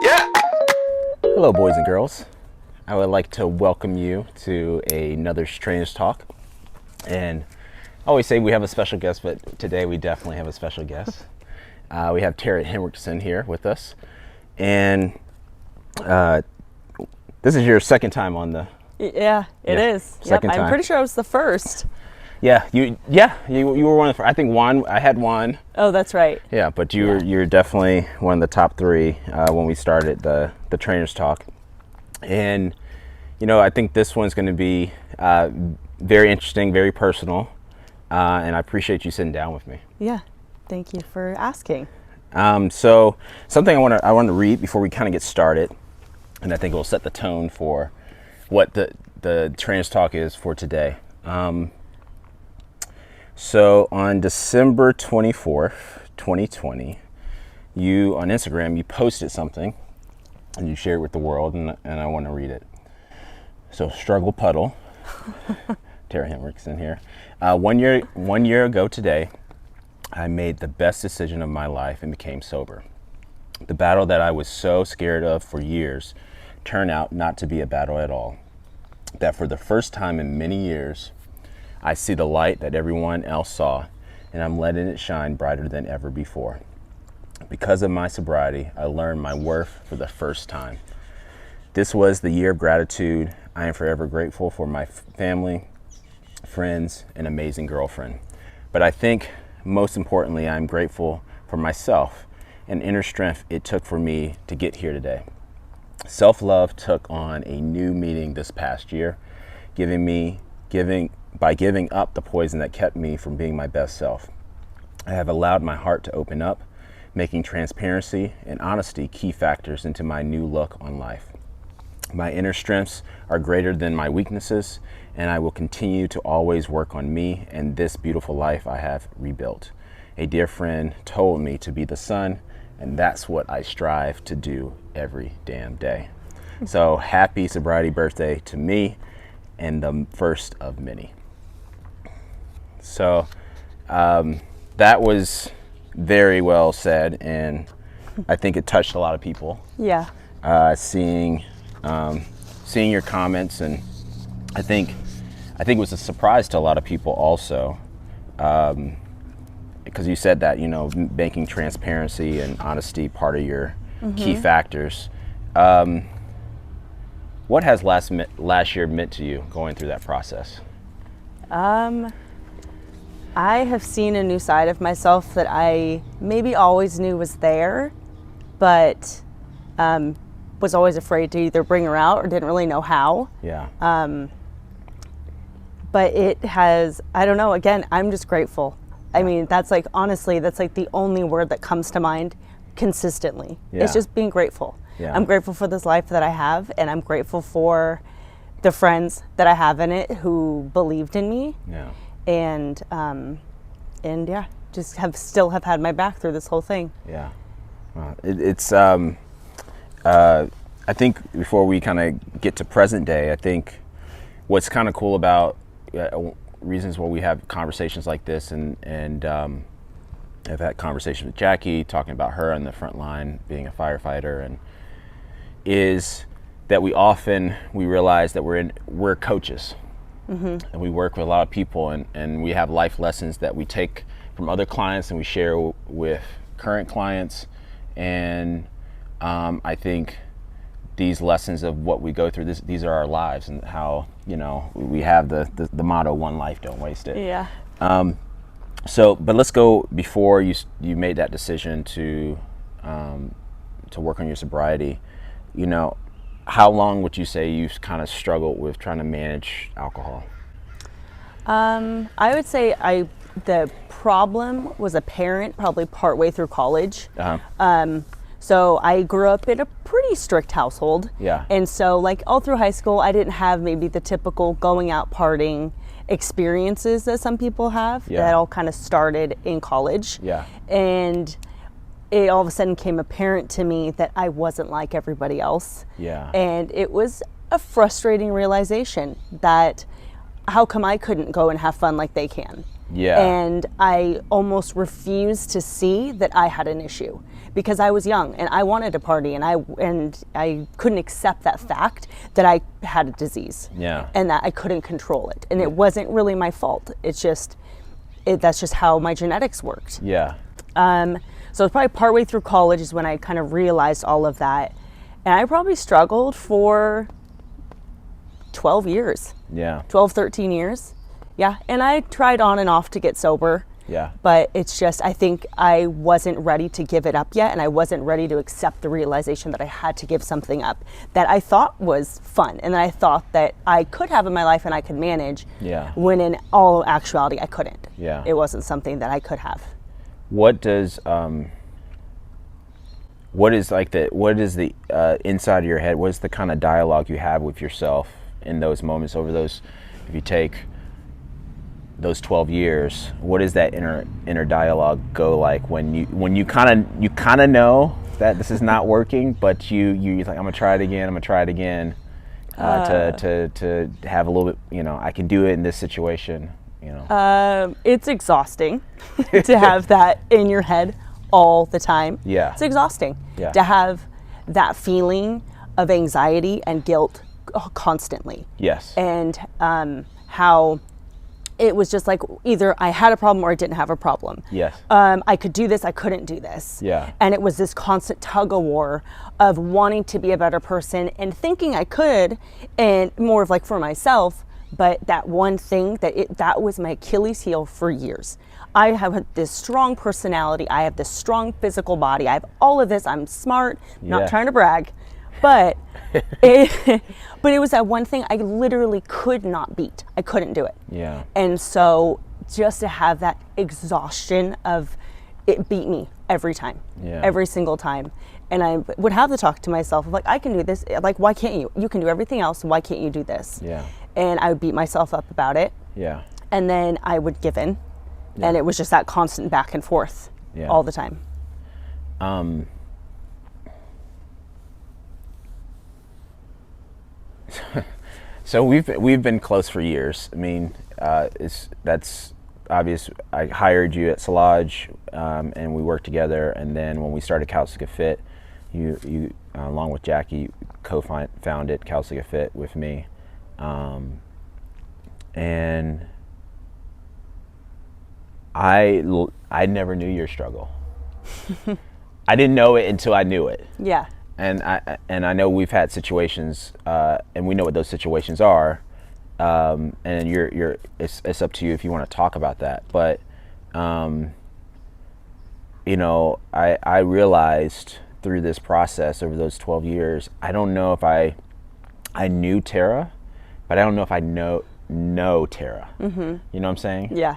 Yeah. Hello, boys and girls. I would like to welcome you to another Strange Talk. And I always say we have a special guest, but today we definitely have a special guest. We have Henricksen here with us. And this is your second time on the... Yeah, it is. Second time. I'm pretty sure I was the first. Yeah, you were one of the first. I think I had one. Oh, that's right. Yeah, but you're definitely one of the top three when we started the Trainers Talk. And, I think this one's going to be very interesting, very personal. And I appreciate you sitting down with me. Yeah, thank you for asking. So something I want to read before we kind of get started, and I think it will set the tone for what the Trainers Talk is for today. So on December 24th, 2020, you on Instagram, you posted something and you shared it with the world, and I want to read it. So Struggle Puddle, Tara Henricksen here. 1 year ago today, I made the best decision of my life and became sober. The battle that I was so scared of for years turned out not to be a battle at all. That for the first time in many years, I see the light that everyone else saw, and I'm letting it shine brighter than ever before. Because of my sobriety, I learned my worth for the first time. This was the year of gratitude. I am forever grateful for my family, friends, and amazing girlfriend. But I think most importantly, I'm grateful for myself and inner strength it took for me to get here today. Self-love took on a new meaning this past year, by giving up the poison that kept me from being my best self. I have allowed my heart to open up, making transparency and honesty key factors into my new look on life. My inner strengths are greater than my weaknesses, and I will continue to always work on me and this beautiful life I have rebuilt. A dear friend told me to be the sun, and that's what I strive to do every damn day. So happy sobriety birthday to me, and the first of many. So that was very well said, and I think it touched a lot of people. Yeah. Seeing your comments, and I think it was a surprise to a lot of people also, because you said that making transparency and honesty part of your key factors. What has last year meant to you going through that process? I have seen a new side of myself that I maybe always knew was there, but was always afraid to either bring her out or didn't really know how. Yeah. But it has, I don't know, again, I'm just grateful. I mean, honestly, that's the only word that comes to mind consistently. Yeah. It's just being grateful. Yeah. I'm grateful for this life that I have, and I'm grateful for the friends that I have in it who believed in me. Yeah. And yeah, just still have had my back through this whole thing. Yeah. It's I think before we kind of get to present day, I think what's kind of cool about reasons why we have conversations like this, and I've had conversations with Jackie talking about her on the front line being a firefighter, and is that we realize that we're coaches. Mm-hmm. And we work with a lot of people, and we have life lessons that we take from other clients and we share with current clients. And I think these lessons of what we go through, these are our lives, and how we have the motto, one life, don't waste it. Yeah. But let's go before you made that decision to work on your sobriety. How long would you say you've kind of struggled with trying to manage alcohol? I would say the problem was apparent probably partway through college. Uh-huh. So I grew up in a pretty strict household. Yeah. And so all through high school, I didn't have maybe the typical going out partying experiences that some people have. Yeah. That all kind of started in college. Yeah. And it all of a sudden became apparent to me that I wasn't like everybody else. Yeah. And it was a frustrating realization that how come I couldn't go and have fun like they can? Yeah. And I almost refused to see that I had an issue because I was young and I wanted to party, and I couldn't accept that fact that I had a disease. Yeah. And that I couldn't control it. And it wasn't really my fault. It's just, that's just how my genetics worked. Yeah. So it's probably partway through college is when I kind of realized all of that. And I probably struggled for 12 years. Yeah. 12, 13 years. Yeah. And I tried on and off to get sober. Yeah. But it's just, I think I wasn't ready to give it up yet. And I wasn't ready to accept the realization that I had to give something up that I thought was fun and that I thought that I could have in my life and I could manage. Yeah. When in all actuality, I couldn't. Yeah. It wasn't something that I could have. What is the inside of your head? What is the kind of dialogue you have with yourself in those moments over those, if you take those 12 years, what does that inner dialogue go like when you kind of know that this is not working, but you're like, I'm gonna try it again, to have a little bit, I can do it in this situation, It's exhausting to have that in your head all the time. Yeah. It's exhausting. Yeah. To have that feeling of anxiety and guilt constantly. Yes. And how it was just like either I had a problem or I didn't have a problem. Yes. I could do this, I couldn't do this. Yeah. And it was this constant tug of war of wanting to be a better person and thinking I could, and more of like for myself, but that one thing that was my Achilles heel for years. I have this strong personality, I have this strong physical body, I have all of this, I'm smart, not trying to brag, but it was that one thing I literally could not beat. I couldn't do it. Yeah. And so just to have that exhaustion of it beat me every time, every single time. And I would have to talk to myself of like, I can do this. Like, why can't you? You can do everything else. Why can't you do this? Yeah. And I would beat myself up about it. Yeah. And then I would give in. And it was just that constant back and forth all the time. So we've been close for years. I mean, that's obvious. I hired you at Solage, and we worked together. And then when we started Calcica Fit, you along with Jackie co-founded Calcica Fit with me, and I never knew your struggle. I didn't know it until I knew it. Yeah. And I know we've had situations, and we know what those situations are, and it's up to you if you want to talk about that. But I realized through this process over those 12 years, I don't know if I knew Tara, but I don't know if I know Tara. Mm-hmm. You know what I'm saying? Yeah.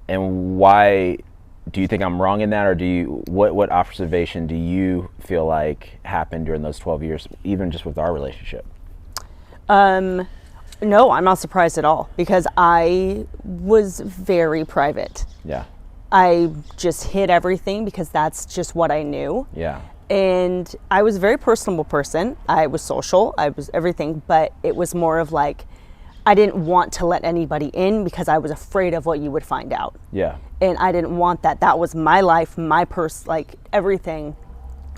And why do you think I'm wrong in that, or what observation do you feel like happened during those 12 years, even just with our relationship? No, I'm not surprised at all because I was very private. Yeah. I just hid everything because that's just what I knew. Yeah. And I was a very personable person. I was social, I was everything, but it was more of like, I didn't want to let anybody in because I was afraid of what you would find out. Yeah. And I didn't want that. That was my life, my purse, like everything,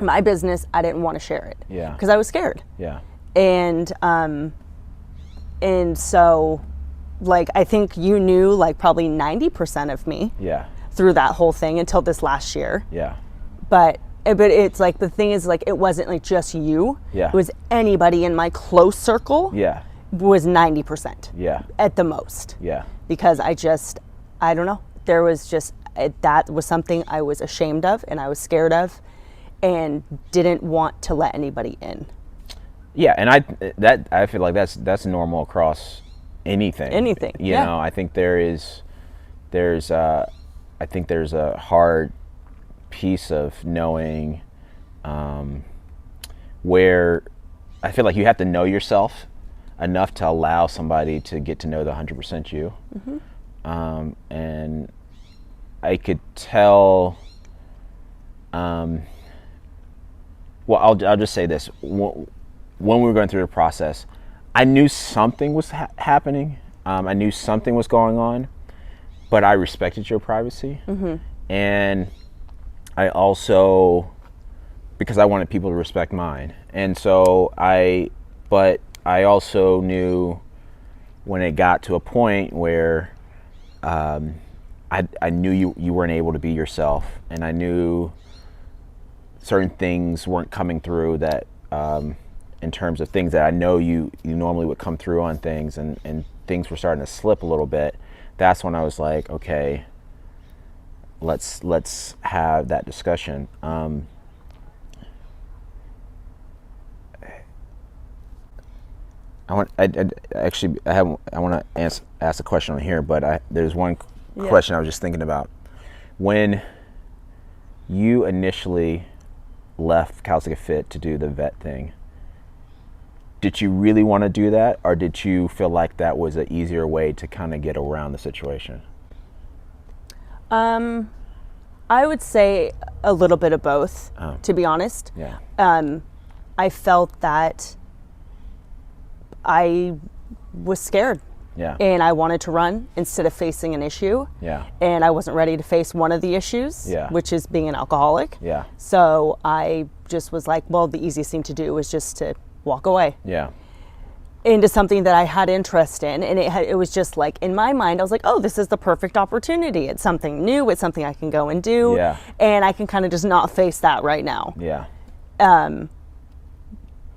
my business. I didn't want to share it. Yeah. Because I was scared. Yeah. And so, like, I think you knew like probably 90% of me. Yeah. Through that whole thing until this last year. Yeah. But it's like, the thing is, like, it wasn't like just you. Yeah. It was anybody in my close circle. Yeah. Was 90%. Yeah. At the most. Yeah. Because I don't know. There was just, that was something I was ashamed of and I was scared of and didn't want to let anybody in. Yeah, and I feel like that's normal across anything. Anything. You know, I think there's a hard piece of knowing where I feel like you have to know yourself enough to allow somebody to get to know the 100% you. Mm-hmm. And I could tell, well, I'll just say this. When we were going through the process, I knew something was happening. I knew something was going on. but I respected your privacy. And I also, because I wanted people to respect mine. And so but I also knew when it got to a point where I knew you weren't able to be yourself, and I knew certain things weren't coming through that, in terms of things that I know you normally would come through on things, and things were starting to slip a little bit. That's when I was like, okay, let's have that discussion. I want to ask a question on here, but there's one question I was just thinking about. When you initially left Calcica Fit to do the vet thing, did you really want to do that, or did you feel like that was an easier way to kind of get around the situation? I would say a little bit of both, to be honest. Yeah. I felt that I was scared. Yeah. And I wanted to run instead of facing an issue. Yeah. And I wasn't ready to face one of the issues, which is being an alcoholic. Yeah. So I just was like, well, the easiest thing to do was just to walk away. Yeah. Into something that I had interest in. And it was just like, in my mind, I was like, oh, this is the perfect opportunity. It's something new. It's something I can go and do. Yeah. And I can kind of just not face that right now. Yeah.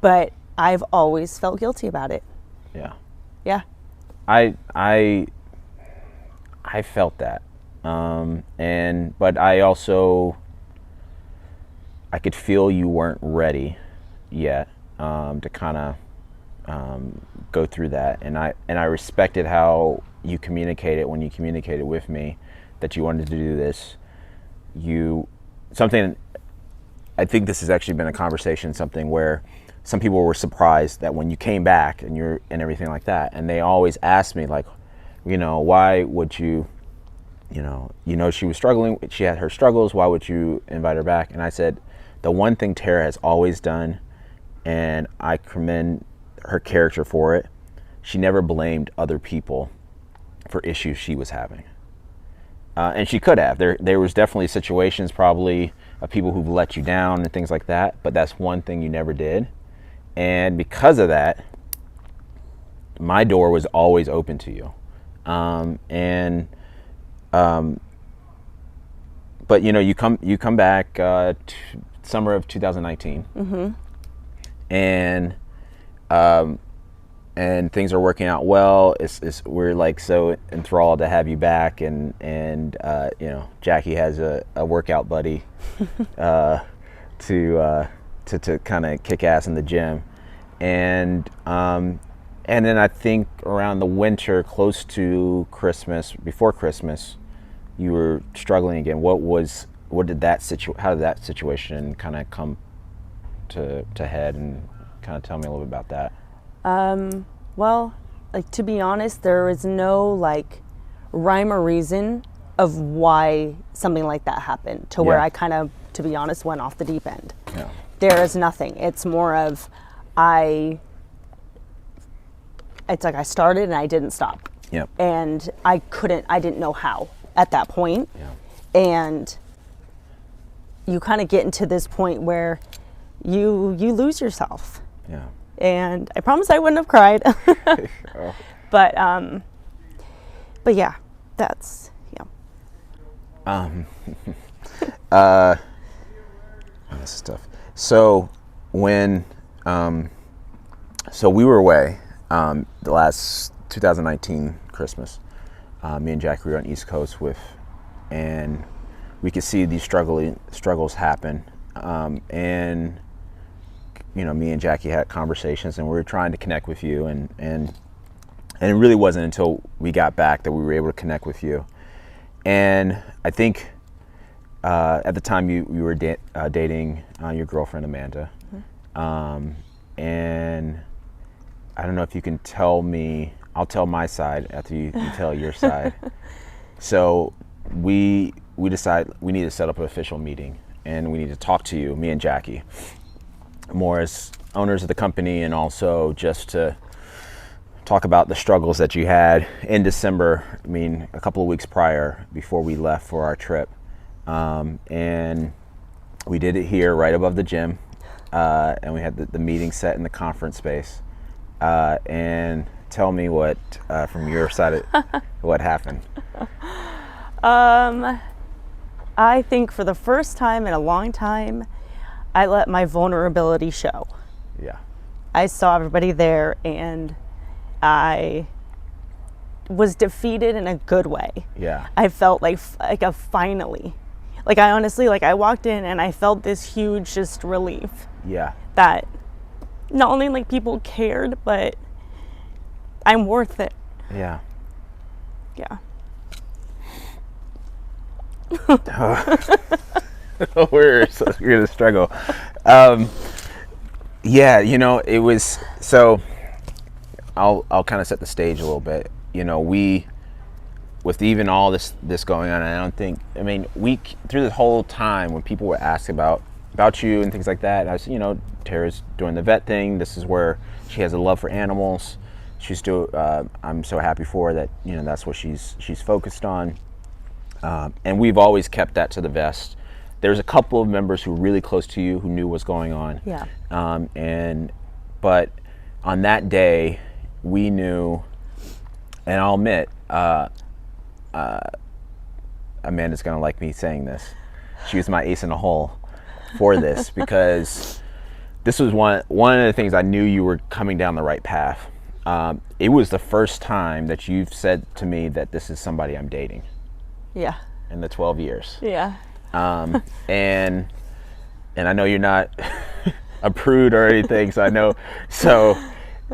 But I've always felt guilty about it. Yeah. Yeah. I felt that. But I also, I could feel you weren't ready yet, to kind of, go through that. And I respected how you communicated when you communicated with me that you wanted to do this. I think this has actually been a conversation, something where some people were surprised that when you came back and everything like that, and they always asked me, like, why would you, she was struggling, she had her struggles, why would you invite her back? And I said, the one thing Tara has always done, and I commend her character for it, she never blamed other people for issues she was having. And she could have. There was definitely situations probably of people who've let you down and things like that, but that's one thing you never did. And because of that, my door was always open to you. But you come back summer of 2019, and things are working out well. We're like so enthralled to have you back, and Jackie has a workout buddy to kind of kick ass in the gym, and then I think around the winter, close to Christmas, before Christmas, you were struggling again. How did that situation kind of come to head, and kind of tell me a little bit about that? Well, like, to be honest, there is no like rhyme or reason of why something like that happened to where I kind of, to be honest, went off the deep end. Yeah. There is nothing. It's more of it's like I started and I didn't stop. Yep. And I didn't know how at that point. Yeah. And you kind of get into this point where you lose yourself. Yeah. And I promise I wouldn't have cried. Oh. But yeah, that's, This is tough. So when, so we were away, the last 2019 Christmas. Me and Jackie were on East Coast and we could see these struggles happen. And me and Jackie had conversations, and we were trying to connect with you, and it really wasn't until we got back that we were able to connect with you. And I think at the time you were dating your girlfriend Amanda, and I don't know if you can tell me. I'll tell my side after you tell your side. So we decide we need to set up an official meeting, and we need to talk to you, me and Jackie, more as owners of the company, and also just to talk about the struggles that you had in December. I mean, a couple of weeks prior, before we left for our trip, and we did it here right above the gym, and we had the meeting set in the conference space. And tell me what, from your side, what happened. I think for the first time in a long time, I let my vulnerability show. Yeah. I saw everybody there and I was defeated in a good way. Yeah. I felt like a finally. Like I honestly, like I walked in and I felt this huge just relief. Yeah. That not only like people cared, but I'm worth it. Yeah. Yeah. We're gonna struggle. Yeah, you know, it was, so I'll kind of set the stage a little bit. You know, we, with even all this going on, I don't think, I mean, through this whole time when people were asked about you and things like that, I said, you know, Tara's doing the vet thing. This is where she has a love for animals. She's still, I'm so happy for her that, you know, that's what she's focused on. And we've always kept that to the vest. There's a couple of members who were really close to you who knew what's going on. Yeah. But on that day, we knew, and I'll admit, Amanda's gonna like me saying this. She was my ace in the hole for this because this was one of the things I knew you were coming down the right path. It was the first time that you've said to me that this is somebody I'm dating. Yeah. In the 12 years. Yeah. And I know you're not a prude or anything, so I know. So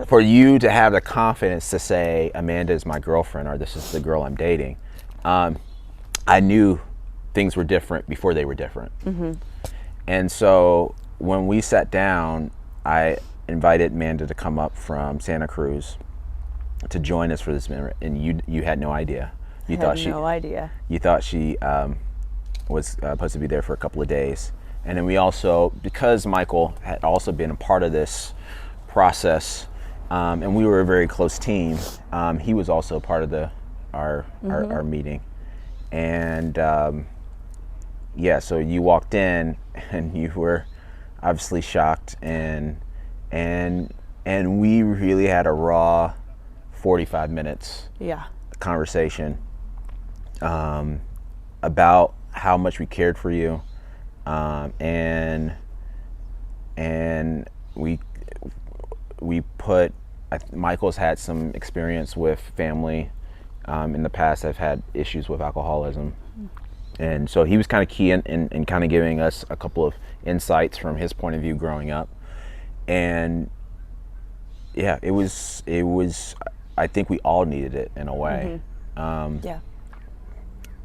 for you to have the confidence to say Amanda is my girlfriend or this is the girl I'm dating, I knew things were different before they were different. Mm-hmm. And so when we sat down, I invited Amanda to come up from Santa Cruz to join us for this minute, and you had no idea. You thought she was supposed to be there for a couple of days. And then we also, because Michael had also been a part of this process, and we were a very close team, he was also part of our meeting. And yeah, so you walked in and you were obviously shocked, and we really had a raw 45 minutes conversation about how much we cared for you, and we put, Michael's had some experience with family in the past. I've had issues with alcoholism, and so he was kind of key in kind of giving us a couple of insights from his point of view growing up. And yeah, it was I think we all needed it in a way. Yeah.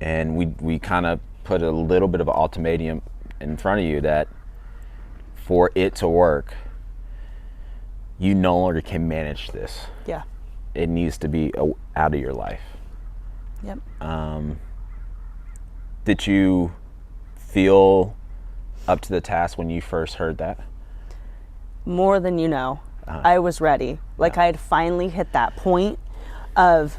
And we kind of put a little bit of an ultimatum in front of you that for it to work, you no longer can manage this. Yeah. It needs to be out of your life. Yep. Did you feel up to the task when you first heard that? More than you know. I was ready. Like I had finally hit that point of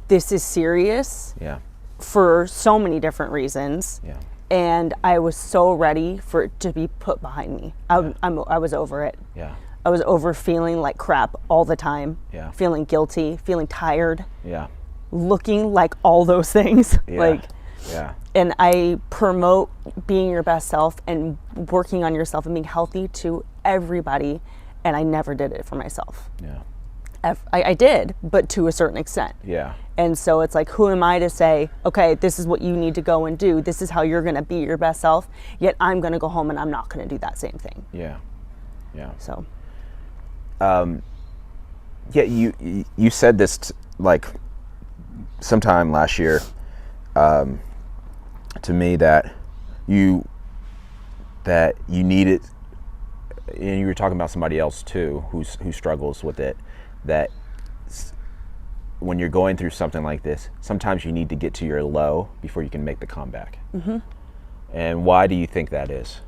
this is serious. Yeah. For so many different reasons. Yeah. And I was so ready for it to be put behind me. I was over it. Yeah. I was over feeling like crap all the time. Yeah. Feeling guilty, feeling tired. Yeah. Looking like all those things. Yeah. And I promote being your best self and working on yourself and being healthy to everybody. And I never did it for myself. Yeah. I did, but to a certain extent. Yeah. And so it's like, who am I to say, okay, this is what you need to go and do. This is how you're going to be your best self. Yet I'm going to go home and I'm not going to do that same thing. Yeah. Yeah. So. Yeah, you said this like sometime last year to me that you needed, and you were talking about somebody else too who struggles with it, that when you're going through something like this, sometimes you need to get to your low before you can make the comeback. Mm-hmm. And why do you think that is?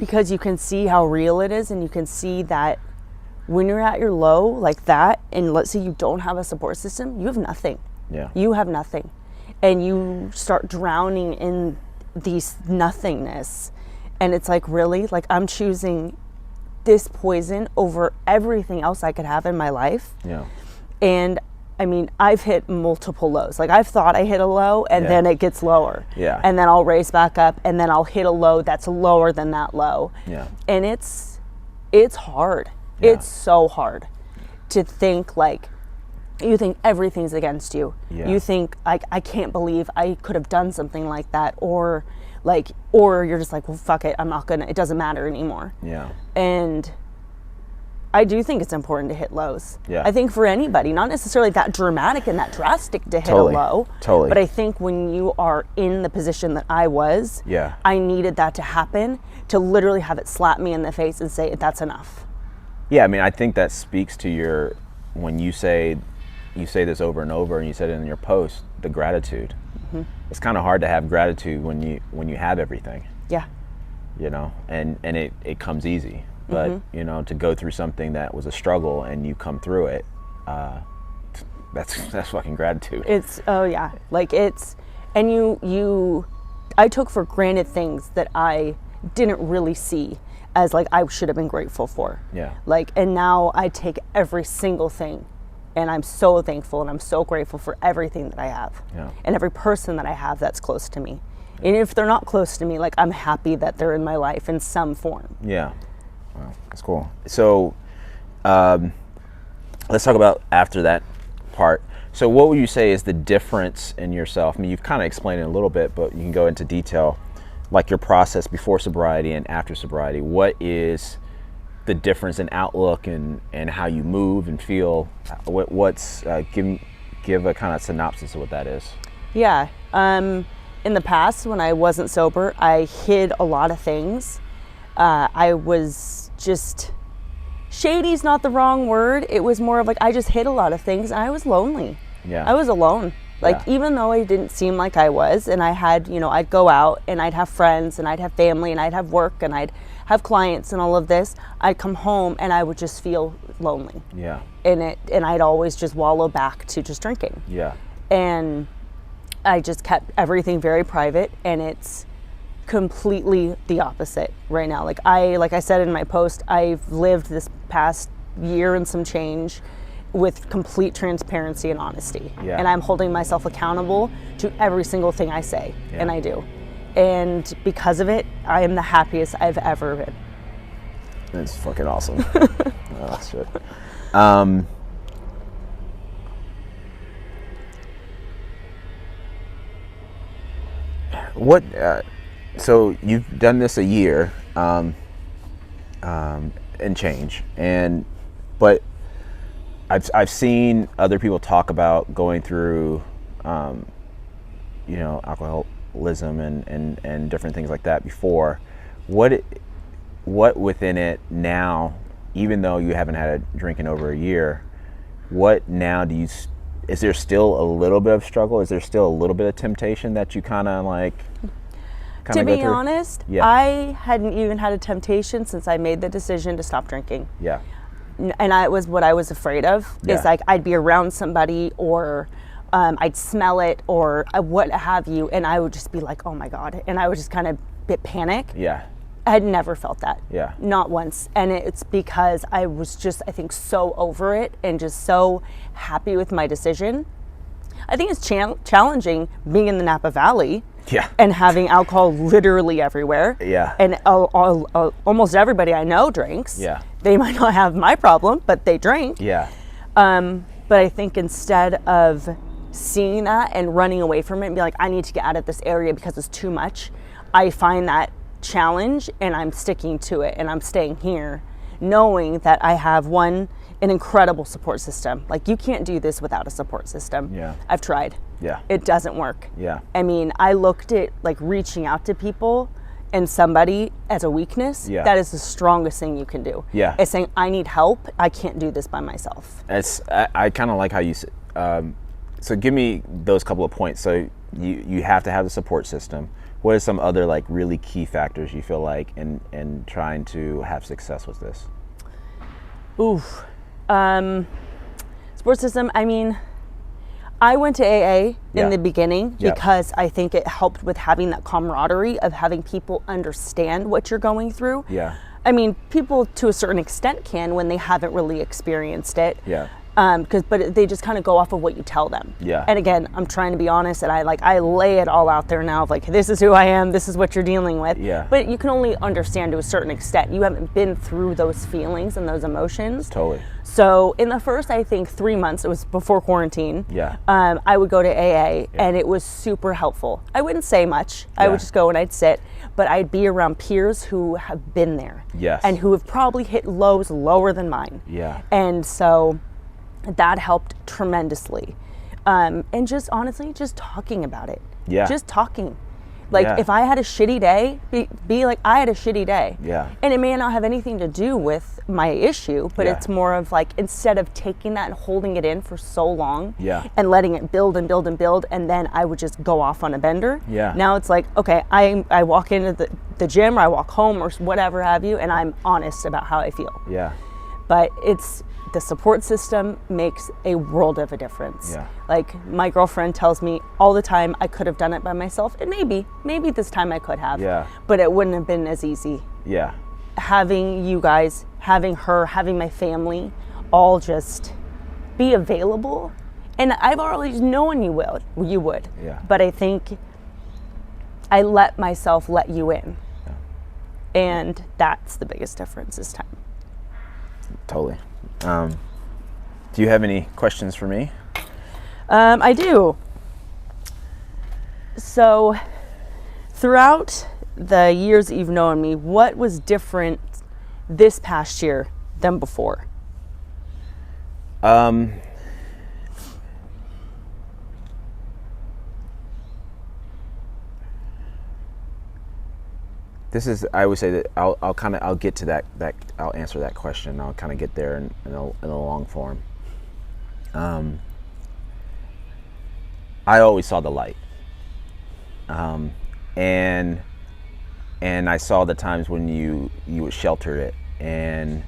because you can see how real it is, and you can see that when you're at your low like that, and let's say you don't have a support system, you have nothing. Yeah. You have nothing. And you start drowning in these nothingness. And it's like, really? Like, I'm choosing this poison over everything else I could have in my life. Yeah. And I mean, I've hit multiple lows. Like, I've thought I hit a low, and then it gets lower. Yeah. And then I'll raise back up, and then I'll hit a low that's lower than that low. Yeah. And it's hard. Yeah. It's so hard to think, like, you think everything's against you. Yeah. You think, like, I can't believe I could have done something like that, or you're just like, well, fuck it, it doesn't matter anymore. Yeah. And I do think it's important to hit lows. Yeah. I think for anybody, not necessarily that dramatic and that drastic to hit Totally. a low. Totally. But I think when you are in the position that I was, Yeah. I needed that to happen, to literally have it slap me in the face and say, that's enough. Yeah, I mean, I think that speaks to when you say this over and over, and you said it in your post, the gratitude. Mm-hmm. It's kind of hard to have gratitude when you have everything. Yeah. You know, and it comes easy. But, Mm-hmm. you know, to go through something that was a struggle and you come through it, that's fucking gratitude. I took for granted things that I didn't really see as, like, I should have been grateful for. Yeah. Like, and now I take every single thing, and I'm so thankful and I'm so grateful for everything that I have. Yeah. And every person that I have that's close to me. And if they're not close to me, like, I'm happy that they're in my life in some form. Yeah. Wow, that's cool. So, let's talk about after that part. So what would you say is the difference in yourself? I mean, you've kind of explained it a little bit, but you can go into detail, like your process before sobriety and after sobriety. What is the difference in outlook and how you move and feel? Give a kind of synopsis of what that is. Yeah. In the past, when I wasn't sober, I hid a lot of things. I was just, shady's not the wrong word. It was more of like, I just hid a lot of things, and I was lonely. Yeah. I was alone. Like, even though I didn't seem like I was, and I had, I'd go out and I'd have friends and I'd have family and I'd have work and I'd have clients and all of this, I'd come home and I would just feel lonely. Yeah. And I'd always just wallow back to just drinking. Yeah. And I just kept everything very private, and it's completely the opposite right now. Like I said in my post, I've lived this past year and some change with complete transparency and honesty. Yeah. And I'm holding myself accountable to every single thing I say and I do. And because of it, I am the happiest I've ever been. That's fucking awesome. Oh, shit. So you've done this a year, and change, but I've seen other people talk about going through, alcoholism and different things like that before. What within it now, even though you haven't had a drink in over a year, what now is there still a little bit of struggle? Is there still a little bit of temptation that you kind of like? To be honest, yeah. I hadn't even had a temptation since I made the decision to stop drinking. Yeah. And what I was afraid of is, like, I'd be around somebody, or I'd smell it, or what have you, and I would just be like, oh my God. And I would just kind of panic. Yeah. I had never felt that. Yeah. Not once. And it's because I was just, I think, so over it and just so happy with my decision. I think it's challenging being in the Napa Valley. Yeah. And having alcohol literally everywhere. Yeah. And almost everybody I know drinks. Yeah. They might not have my problem, but they drink. Yeah. But I think instead of seeing that and running away from it and be like, I need to get out of this area because it's too much, I find that challenge and I'm sticking to it, and I'm staying here knowing that I have an incredible support system. Like, you can't do this without a support system. Yeah. I've tried. Yeah. It doesn't work. Yeah. I mean, I looked at, like, reaching out to people and somebody as a weakness. Yeah. That is the strongest thing you can do. Yeah. It's saying, I need help. I can't do this by myself. I kind of like how you so give me those couple of points. So you have to have the support system. what are some other like really key factors you feel like in trying to have success with this? Oof. Support system, I mean, I went to AA in the beginning because I think it helped with having that camaraderie of having people understand what you're going through. Yeah. I mean, people to a certain extent can when they haven't really experienced it. Yeah. But they just kind of go off of what you tell them. Yeah. And again, I'm trying to be honest, and I lay it all out there now of like, this is who I am, this is what you're dealing with. Yeah. But you can only understand to a certain extent. You haven't been through those feelings and those emotions. Totally. So in the first, I think 3 months, it was before quarantine. Yeah. I would go to AA, and it was super helpful. I wouldn't say much. I would just go and I'd sit, but I'd be around peers who have been there. Yes. And who have probably hit lows lower than mine. Yeah. And so that helped tremendously. And just honestly, just talking about it. Yeah. Just talking. Like if I had a shitty day, be like, I had a shitty day. Yeah. And it may not have anything to do with my issue, but it's more of like, instead of taking that and holding it in for so long and letting it build and build and build, and then I would just go off on a bender. Yeah. Now it's like, okay, I walk into the gym or I walk home or whatever have you, and I'm honest about how I feel. Yeah. But the support system makes a world of a difference. Yeah. Like my girlfriend tells me all the time, I could have done it by myself, and maybe this time I could have. Yeah. But it wouldn't have been as easy. Yeah. Having you guys, having her, having my family, all just be available. And I've always known you would. Yeah. But I think I let myself let you in. Yeah. And that's the biggest difference this time. Totally. Do you have any questions for me? I do. So, throughout the years that you've known me, what was different this past year than before? This is, I would say that I'll get to that I'll answer that question. I'll kind of get there in a long form. I always saw the light. And I saw the times when you would shelter it, and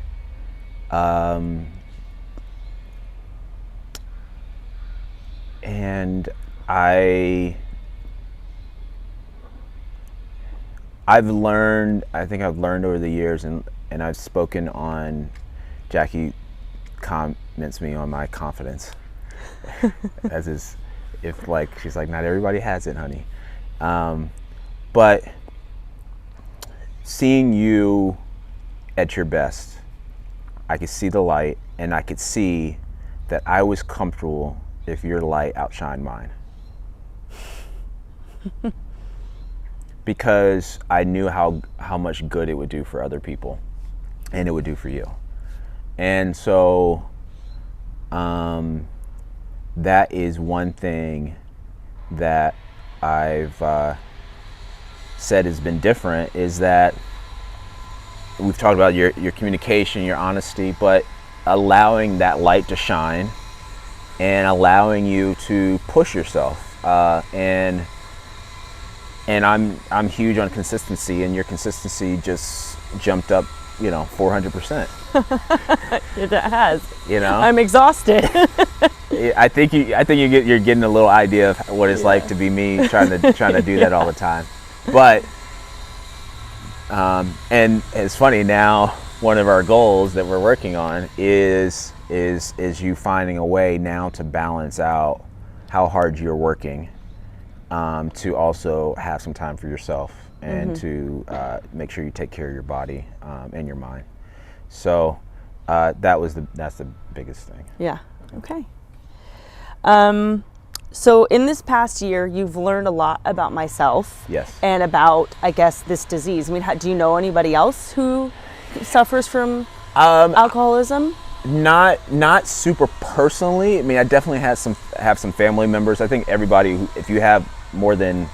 I think I've learned over the years, and I've spoken on, Jackie comments me on my confidence. As is, if like, she's like, not everybody has it, honey. But seeing you at your best, I could see the light, and I could see that I was comfortable if your light outshined mine. Because I knew how much good it would do for other people, and it would do for you. And so that is one thing that I've said has been different, is that we've talked about your communication, your honesty, but allowing that light to shine and allowing you to push yourself. And I'm huge on consistency, and your consistency just jumped up, 400%. It has. I'm exhausted. I think you're getting a little idea of what it's like to be me trying to do that all the time. But and it's funny now, one of our goals that we're working on is you finding a way now to balance out how hard you're working, to also have some time for yourself, and to make sure you take care of your body and your mind. So that's the biggest thing. Yeah. Okay. So in this past year, you've learned a lot about myself. Yes. And about, I guess, this disease. I mean, do you know anybody else who suffers from alcoholism? Not super personally. I mean, I definitely have some family members. I think everybody, if you have more than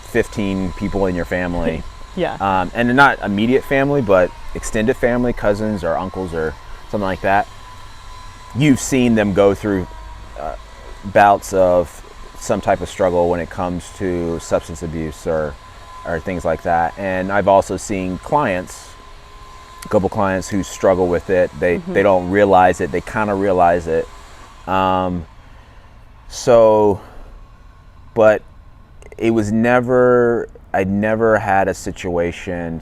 15 people in your family, and they're not immediate family, but extended family, cousins or uncles or something like that, you've seen them go through bouts of some type of struggle when it comes to substance abuse or or things like that. And I've also seen clients, a couple clients who struggle with it. They don't realize it. They kind of realize it. But it was I never had a situation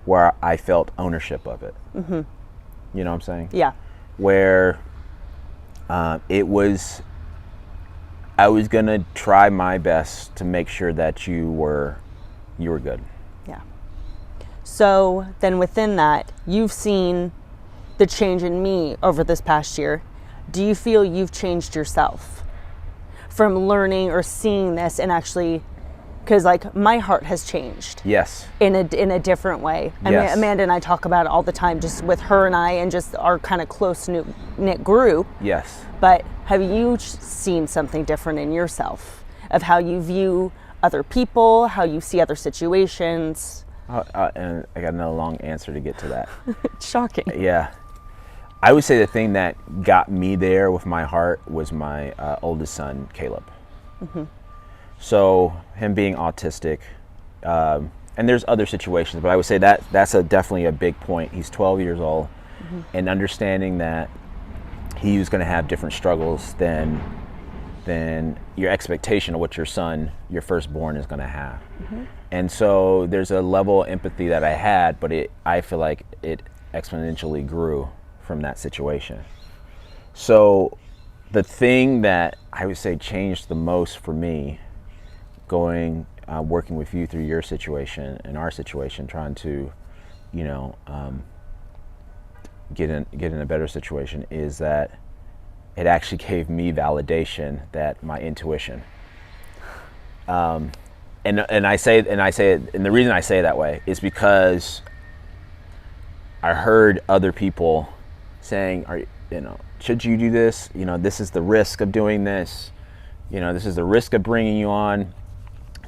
where I felt ownership of it. You know what I'm saying? Yeah. Where I was gonna try my best to make sure that you were good. Yeah. So then within that, you've seen the change in me over this past year. Do you feel you've changed yourself from learning or seeing this and actually, because like my heart has changed. Yes. In a different way. I mean, Amanda and I talk about it all the time, just with her and I and just our kind of close knit group. Yes. But have you seen something different in yourself of how you view other people, how you see other situations? And I got another long answer to get to that. Shocking. Yeah. I would say the thing that got me there with my heart was my oldest son, Caleb. So him being autistic, and there's other situations, but I would say that's definitely a big point. He's 12 years old, and understanding that he was going to have different struggles than your expectation of what your firstborn, is going to have. And so there's a level of empathy that I had, but I feel like it exponentially grew from that situation. So the thing that I would say changed the most for me, working with you through your situation and our situation, trying to, get in a better situation, is that it actually gave me validation that my intuition. And I say it, and the reason I say it that way is because I heard other people saying, should you do this? This is the risk of doing this. This is the risk of bringing you on,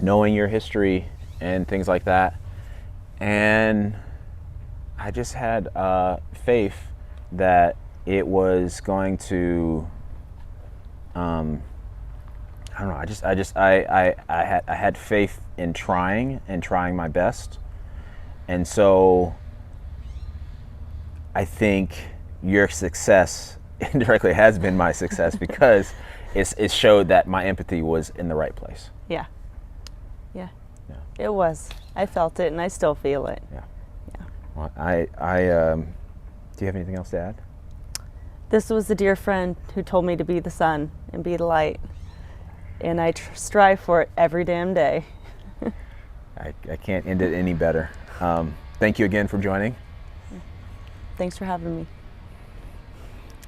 knowing your history and things like that. And I just had faith that it was going to, I don't know. I had faith in trying my best. And so I think your success indirectly has been my success because it showed that my empathy was in the right place. Yeah. It was. I felt it and I still feel it. Yeah. Well, do you have anything else to add? This was the dear friend who told me to be the sun and be the light. And I strive for it every damn day. I can't end it any better. Thank you again for joining. Thanks for having me.